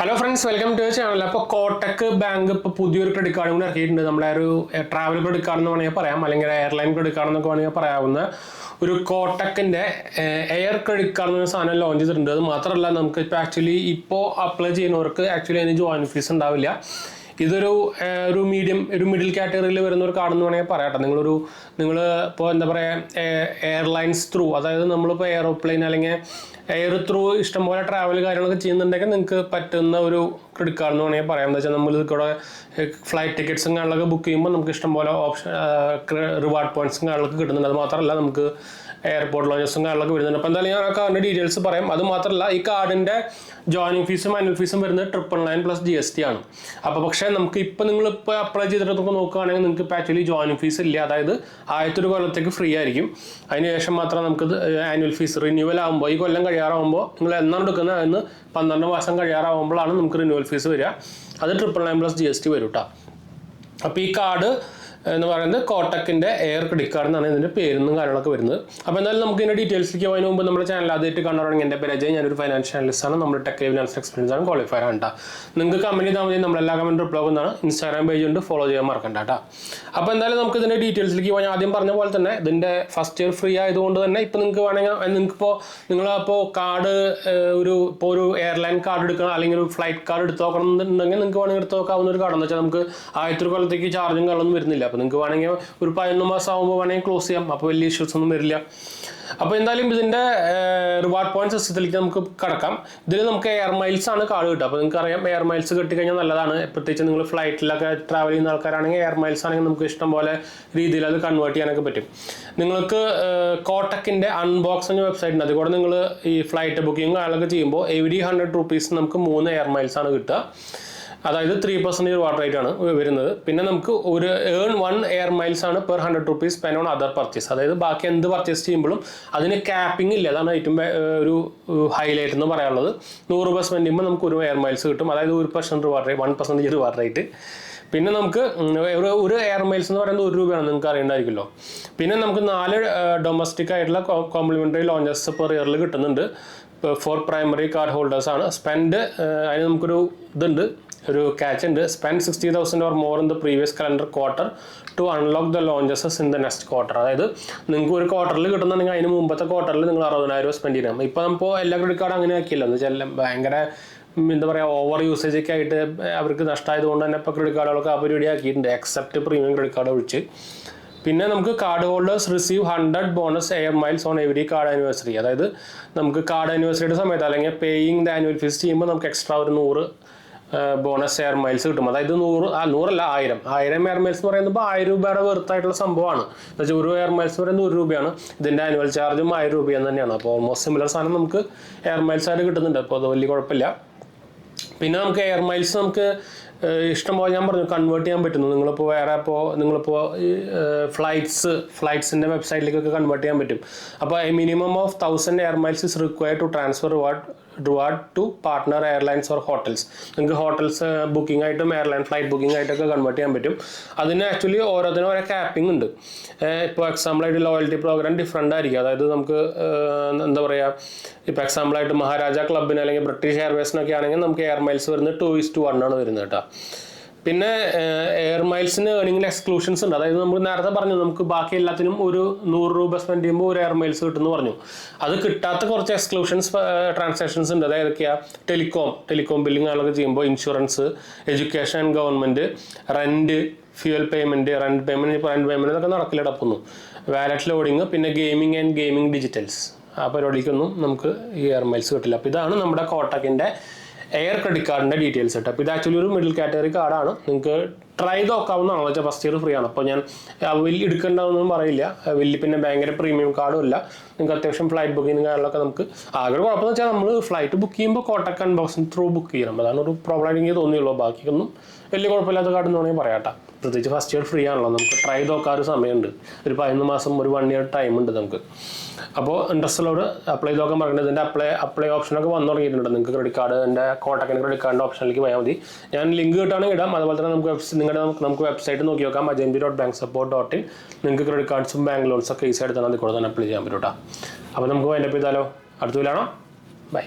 Hello friends, welcome to channel. അപ്പോൾ Kotak bank ഇപ്പോൾ പുതിയൊരു ക്രെഡിറ്റ് കാർഡ് കൂടി ഇറക്കിയിട്ടുണ്ട്. നമ്മളെ ഒരു ട്രാവൽ ക്രെഡിറ്റ് കാർഡ് എന്ന് വേണമെങ്കിൽ പറയാം, അല്ലെങ്കിൽ എയർലൈൻ ക്രെഡിറ്റ് കാർഡ് എന്നൊക്കെ വേണമെങ്കിൽ പറയാവുന്ന ഒരു കോട്ടക്കിൻ്റെ എയർ ക്രെഡിറ്റ് കാർഡ് എന്ന സാധനം ലോഞ്ച് ചെയ്തിട്ടുണ്ട്. അത് മാത്രമല്ല, നമുക്ക് ഇപ്പോൾ ആക്ച്വലി ഇപ്പോൾ അപ്ലൈ ചെയ്യുന്നവർക്ക് ആക്ച്വലി അതിന് ജോയിൻ ഫീസ് ഉണ്ടാവില്ല. ഇതൊരു മിഡിൽ കാറ്റഗറിയിൽ വരുന്ന ഒരു കാർഡ് എന്ന് വേണമെങ്കിൽ പറയാട്ടെ. നിങ്ങൾ ഇപ്പോൾ എന്താ പറയുക, എയർലൈൻസ് ത്രൂ, അതായത് നമ്മളിപ്പോൾ എയറോപ്ലെയിൻ അല്ലെങ്കിൽ എയർ ത്രൂ ഇഷ്ടംപോലെ ട്രാവൽ കാര്യങ്ങളൊക്കെ ചെയ്യുന്നുണ്ടെങ്കിൽ നിങ്ങൾക്ക് പറ്റുന്ന ഒരു ക്രെഡിറ്റ് കാർഡ് എന്ന് വേണമെങ്കിൽ പറയാം. എന്താ വെച്ചാൽ നമ്മൾ ഇതിലൂടെ ഫ്ലൈറ്റ് ടിക്കറ്റ്സും കാര്യങ്ങളൊക്കെ ബുക്ക് ചെയ്യുമ്പോൾ നമുക്ക് ഇഷ്ടംപോലെ ഓപ്ഷൻ റിവാർഡ് പോയിന്റ്സും കാര്യങ്ങളൊക്കെ കിട്ടുന്നുണ്ട്. അത് മാത്രമല്ല, നമുക്ക് എയർപോർട്ട് ലോഞ്ചസും കാര്യങ്ങളൊക്കെ വരുന്നുണ്ട്. അപ്പോൾ എന്തായാലും ഞാൻ ആ കാർഡിൻ്റെ ഡീറ്റെയിൽസ് പറയാം. അത് മാത്രമല്ല, ഈ കാർഡിൻ്റെ ജോയിനിങ് ഫീസും ആനുവൽ ഫീസും വരുന്നത് 999 + GST ആണ്. അപ്പോൾ പക്ഷേ നമുക്ക് ഇപ്പോൾ നിങ്ങളിപ്പോൾ അപ്ലൈ ചെയ്തിട്ടൊക്കെ നോക്കുകയാണെങ്കിൽ നിങ്ങൾക്ക് ഇപ്പോൾ ആക്ച്വലി ജോയിനിങ് ഫീസ് ഇല്ല. അതായത് ആദ്യത്തെ ഒരു കൊല്ലത്തേക്ക് ഫ്രീ ആയിരിക്കും. അതിനുശേഷം മാത്രം നമുക്ക് ആനുവൽ ഫീസ് റിന്യൂവൽ ആകുമ്പോൾ, ഈ കൊല്ലം കഴിയാറാകുമ്പോൾ നിങ്ങൾ എന്നാണ് എടുക്കുന്നത് അതിന് 12 മാസം കഴിയാറാകുമ്പോഴാണ് നമുക്ക് റിന്യൂവൽ ഫീസ് വരിക. അത് 999 + GST വരും കേട്ടോ. അപ്പോൾ ഈ കാർഡ് എന്ന് പറയുന്നത് കോട്ടക്കിൻ്റെ എയർ ക്രെഡിറ്റ് കാർഡ് എന്നാണ് ഇതിൻ്റെ പേരെന്നും കാര്യങ്ങളൊക്കെ വരുന്നത്. അപ്പോൾ എന്തായാലും നമുക്ക് ഇതിൻ്റെ ഡീറ്റെയിൽസിലേക്ക് പോകുന്നതിന് മുമ്പ് നമ്മുടെ ചാനൽ ആദ്യമായിട്ട് കാണുകയാണെങ്കിൽ എൻ്റെ പേര് അജയ്, ഞാനൊരു ഫൈനാൻഷ്യൽ അനലിസ്റ്റാണ്. നമ്മുടെ ടെക് ഫിനാൻസ് എക്സ്പീരിയൻസ് ആണ്, ക്വാളിഫയർ ആണ് കേട്ടോ. നിങ്ങൾക്ക് കമൻറ്റ് ചെയ്താൽ മതി, നമ്മളെല്ലാ കമൻറ്റ് റിപ്ലൈ ആകുന്നതാണ്. ഇൻസ്റ്റാഗ്രാം പേജ് ഉണ്ട്, ഫോളോ ചെയ്യാൻ മറക്കണ്ട കേട്ടോ. അപ്പോൾ എന്തായാലും നമുക്ക് ഇതിൻ്റെ ഡീറ്റെയിൽസിലേക്ക് പോകാൻ ആദ്യം പറഞ്ഞ പോലെ തന്നെ ഇതിൻ്റെ ഫസ്റ്റ് ഇയർ ഫ്രീ ആയതുകൊണ്ട് തന്നെ ഇപ്പോൾ നിങ്ങൾക്ക് വേണമെങ്കിൽ നിങ്ങളിപ്പോൾ കാർഡ് ഇപ്പോൾ ഒരു എയർലൈൻ കാർഡ് എടുക്കണം അല്ലെങ്കിൽ ഒരു ഫ്ലൈറ്റ് കാർഡ് എടുത്ത് നോക്കണം എന്നുണ്ടെങ്കിൽ നിങ്ങൾക്ക് വേണമെങ്കിൽ എടുത്ത് നോക്കാവുന്ന ഒരു കാർഡ് എന്ന് വെച്ചാൽ നമുക്ക് ആദ്യത്തെ ഒരു കൊല്ലത്തേക്ക് ചാർജും കാര്യങ്ങളൊന്നും വരുന്നില്ല. അപ്പോൾ നിങ്ങൾക്ക് വേണമെങ്കിൽ ഒരു 11 മാസം ആകുമ്പോൾ വേണമെങ്കിൽ ക്ലോസ് ചെയ്യാം. അപ്പോൾ വലിയ ഇഷ്യൂസ് ഒന്നും വരില്ല. അപ്പോൾ എന്തായാലും ഇതിൻ്റെ റിവാർഡ് പോയിന്റ് സിസ്റ്റത്തിലേക്ക് നമുക്ക് കടക്കാം. ഇതിൽ നമുക്ക് എയർ മൈൽസ് ആണ് കാർഡ് കിട്ടുക. അപ്പോൾ നിങ്ങൾക്ക് അറിയാം, എയർ മൈൽസ് കിട്ടിക്കഴിഞ്ഞാൽ നല്ലതാണ്. പ്രത്യേകിച്ച് നിങ്ങൾ ഫ്ലൈറ്റിലൊക്കെ ട്രാവൽ ചെയ്യുന്ന ആൾക്കാരാണെങ്കിൽ എയർ മൈൽസ് ആണെങ്കിൽ നമുക്ക് ഇഷ്ടം പോലെ രീതിയിൽ അത് കൺവേർട്ട് ചെയ്യാനൊക്കെ പറ്റും. നിങ്ങൾക്ക് കോട്ടക്കിൻ്റെ അൺബോക്സ് എന്ന വെബ്സൈറ്റ് ഉണ്ട്. അതുകൂടെ നിങ്ങൾ ഈ ഫ്ലൈറ്റ് ബുക്കിംഗ് കാര്യങ്ങളൊക്കെ ചെയ്യുമ്പോൾ എവരി 100 rupees നമുക്ക് 3 എയർ മൈൽസ് ആണ് കിട്ടുക. അതായത് 3% റിവാർഡ് റേറ്റ് ആണ് വരുന്നത്. പിന്നെ നമുക്ക് ഒരു ഏൺ 1 എയർ മൈൽസ് ആണ് per 100 rupees spend on other purchase. അതായത് ബാക്കി എന്ത് പർച്ചേസ് ചെയ്യുമ്പോഴും അതിന് ക്യാപ്പിംഗ് ഇല്ല. അതാണ് ഏറ്റവും ഒരു ഹൈലൈറ്റ് എന്ന് പറയാനുള്ളത്. 100 രൂപ സ്പെൻഡ് ചെയ്യുമ്പോൾ നമുക്ക് 1 എയർ മൈൽസ് കിട്ടും. അതായത് 1% റിവാർഡ് റേറ്റ്, 1% റിവാർഡ് റേറ്റ്. പിന്നെ നമുക്ക് ഒരു എയർ മൈൽസ് എന്ന് പറയുന്നത് 1 രൂപയാണ്, നിങ്ങൾക്ക് അറിയേണ്ടായിരിക്കുമല്ലോ. പിന്നെ നമുക്ക് 4 ഡൊമസ്റ്റിക് ആയിട്ടുള്ള കോംപ്ലിമെൻ്ററി ലോഞ്ചസ് പെർ ഇയറിൽ കിട്ടുന്നുണ്ട്. ഫോർ പ്രൈമറി കാർഡ് ഹോൾഡേഴ്സ് ആണ്. സ്പെൻഡ് അതിന് നമുക്കൊരു ഇതുണ്ട്, ഒരു ക്യാച്ച് ഉണ്ട്. Spend 60,000 or more in the previous calendar quarter to unlock the launches in the next quarter. അതായത് നിങ്ങൾക്ക് ഒരു ക്വാർട്ടറിൽ കിട്ടുന്നുണ്ടെങ്കിൽ അതിന് മുമ്പത്തെ ക്വാർട്ടറിൽ നിങ്ങൾ 60,000 രൂപ സ്പെൻഡ് ചെയ്യണം. ഇപ്പോൾ നമുക്ക് എല്ലാ ക്രെഡിറ്റ് കാർഡും അങ്ങനെ ആക്കിയില്ല. എന്ന് വെച്ചാൽ ഭയങ്കര എന്താ പറയുക, ഓവർ യൂസേജ് ഒക്കെ ആയിട്ട് അവർക്ക് നഷ്ടമായതുകൊണ്ട് തന്നെ ഇപ്പോൾ ക്രെഡിറ്റ് കാർഡുകളൊക്കെ പരിപാടി ആക്കിയിട്ടുണ്ട്, എക്സെപ്റ്റ് പ്രീമിയം ക്രെഡിറ്റ് കാർഡ് ഒഴിച്ച്. പിന്നെ നമുക്ക് card holders receive 100 bonus air miles on every card anniversary. അതായത് നമുക്ക് കാർഡ് ആനിവേഴ്സറിയുടെ സമയത്ത് അല്ലെങ്കിൽ പേയിങ് ദ ആനുവൽ ഫീസ് ചെയ്യുമ്പോൾ നമുക്ക് എക്സ്ട്രാ ഒരു 100 ബോണസ് എയർ മൈൽസ് കിട്ടും. അതായത് 100 1000 എയർ മൈൽസ് എന്ന് പറയുമ്പോൾ 1000 രൂപയുടെ വെറുത്തായിട്ടുള്ള സംഭവമാണ്. എന്ന് വെച്ചാൽ ഒരു എയർ മൈൽസ് എന്ന് പറയുന്നത് 1 രൂപയാണ്. ഇതിൻ്റെ ആനുവൽ ചാർജും 1000 രൂപയെന്ന് തന്നെയാണ്. അപ്പോൾ ഓൾമോസ്റ്റ് സിമിലർ സാധനം നമുക്ക് എയർ മൈൽസ് ആയിട്ട് കിട്ടുന്നുണ്ട്. അപ്പോൾ അത് വലിയ കുഴപ്പമില്ല. പിന്നെ നമുക്ക് എയർ മൈൽസ് നമുക്ക് ഇഷ്ടംപോലെ ഞാൻ പറഞ്ഞു കൺവേർട്ട് ചെയ്യാൻ പറ്റുന്നു. നിങ്ങളിപ്പോൾ ഫ്ലൈറ്റ്സിൻ്റെ വെബ്സൈറ്റിലേക്കൊക്കെ കൺവേർട്ട് ചെയ്യാൻ പറ്റും. അപ്പോൾ minimum of 1000 air miles is required to transfer reward to partner airlines or hotels. നിങ്ങൾക്ക് ഹോട്ടൽസ് ബുക്കിംഗ് ആയിട്ടും എയർലൈൻ ഫ്ലൈറ്റ് ബുക്കിംഗ് ആയിട്ടൊക്കെ കൺവേർട്ട് ചെയ്യാൻ പറ്റും. അതിന് ആക്ച്വലി ഓരോന്നിനും ഓരോ ക്യാപ്പിംഗ് ഉണ്ട്. ഇപ്പോൾ എക്സാമ്പിളായിട്ട് ലോയൽറ്റി പ്രോഗ്രാം ഡിഫറെൻ്റ് ആയിരിക്കും. അതായത് നമുക്ക് എന്താ പറയുക, ഇപ്പോൾ എക്സാമ്പിളായിട്ട് മഹാരാജ ക്ലബിന് അല്ലെങ്കിൽ ബ്രിട്ടീഷ് എയർവേസിനൊക്കെ ആണെങ്കിൽ നമുക്ക് എയർ മൈൽസ് വരുന്നത് 2:1 ആണ് വരുന്നത് കേട്ടോ. പിന്നെ എയർ മൈൽസിന് ഏർണിംഗിൽ എക്സ്ക്ലൂഷൻസ് ഉണ്ട്. അതായത് നമ്മൾ നേരത്തെ പറഞ്ഞു, നമുക്ക് ബാക്കി എല്ലാത്തിനും ഒരു 100 രൂപ സ്പെൻഡ് ചെയ്യുമ്പോൾ 1 എയർ മൈൽസ് കിട്ടുമെന്ന് പറഞ്ഞു. അത് കിട്ടാത്ത കുറച്ച് എക്സ്ക്ലൂഷൻസ് ട്രാൻസാക്ഷൻസ് ഉണ്ട്. അതായത് ടെലികോം ബില്ലിംഗ് ആളൊക്കെ ചെയ്യുമ്പോൾ insurance, education and government, rent, fuel payment, rent payment ഇതൊക്കെ നടക്കില്ല ഡപ്പൊന്നും. വാലറ്റ് ലോഡിങ്, പിന്നെ ഗെയിമിംഗ് ഡിജിറ്റൽസ്, ആ പരിപാടിക്കൊന്നും നമുക്ക് ഈ എയർ മൈൽസ് കിട്ടില്ല. അപ്പോൾ ഇതാണ് നമ്മുടെ കോട്ടക്കിൻ്റെ എയർ ക്രെഡിറ്റ് കാർഡിൻ്റെ ഡീറ്റെയിൽസ് കേട്ടോ. അപ്പോൾ ഇത് ആക്ച്വലി ഒരു മിഡിൽ കാറ്റഗറി കാർഡാണ്. നിങ്ങൾക്ക് ട്രൈ നോക്കാവുന്നതാണെന്ന് വെച്ചാൽ ഫസ്റ്റ് ഇയർ ഫ്രീ ആണ്. അപ്പോൾ ഞാൻ വലിയ എടുക്കേണ്ടതൊന്നും പറയില്ല. പിന്നെ ഭയങ്കര പ്രീമിയം കാർഡും ഇല്ല. നിങ്ങൾക്ക് അത്യാവശ്യം ഫ്ലൈറ്റ് ബുക്കിംഗ് കാര്യങ്ങളൊക്കെ നമുക്ക് ആകെ കുഴപ്പമെന്ന് വെച്ചാൽ നമ്മൾ ഫ്ലൈറ്റ് ബുക്ക് ചെയ്യുമ്പോൾ കോട്ടക് അൺബോക്സിംഗ് ത്രൂ ബുക്ക് ചെയ്യണം. അതാണ് ഒരു പ്രോബ്ലം ആയിട്ട് എനിക്ക് തോന്നിയുള്ളൂ. ബാക്കിയൊന്നും വലിയ കുഴപ്പമില്ലാത്ത കാർഡ് എന്ന് വേണമെങ്കിൽ പറയാം കേട്ടോ. പ്രത്യേകിച്ച് ഫസ്റ്റ് ഇയർ ഫ്രീ ആണല്ലോ, നമുക്ക് ട്രൈ നോക്കാൻ ഒരു സമയമുണ്ട്. ഒരു 11 മാസം, ഒരു 1 year ടൈം ഉണ്ട് നമുക്ക്. അപ്പോൾ ഇൻട്രസ്റ്റുള്ളവർ അപ്ലൈ ചെയ്ത് നോക്കാൻ പറയുന്നത്. ഇതിൻ്റെ അപ്ലൈ ഓപ്ഷനൊക്കെ വന്നു തുടങ്ങിയിട്ടുണ്ട്. നിങ്ങൾക്ക് ക്രെഡിറ്റ് കാർഡ്, എൻ്റെ കോട്ടക്കിൻ്റെ ക്രെഡിറ്റ് കാർഡിൻ്റെ ഓപ്ഷനിലേക്ക് പോയാൽ മതി. ഞാൻ ലിങ്ക് കിട്ടുകയാണെങ്കിൽ ഇടാം. അതുപോലെ തന്നെ നമുക്ക് വെബ്സൈറ്റ് നോക്കി നോക്കാം, ajanti.banksupport.in. നിങ്ങൾക്ക് ക്രെഡിറ്റ് കാർഡ്സും ബാങ്ക് ലോൺസൊക്കെ ഈസി ആയിട്ട് തന്നെ അതിൽ കൂടെ തന്നെ അപ്ലൈ ചെയ്യാൻ പറ്റും കേട്ടോ. അപ്പോൾ നമുക്ക് വൈൻഡപ്പ് ചെയ്താലോ? അടുത്ത വീലാണോ? ബൈ.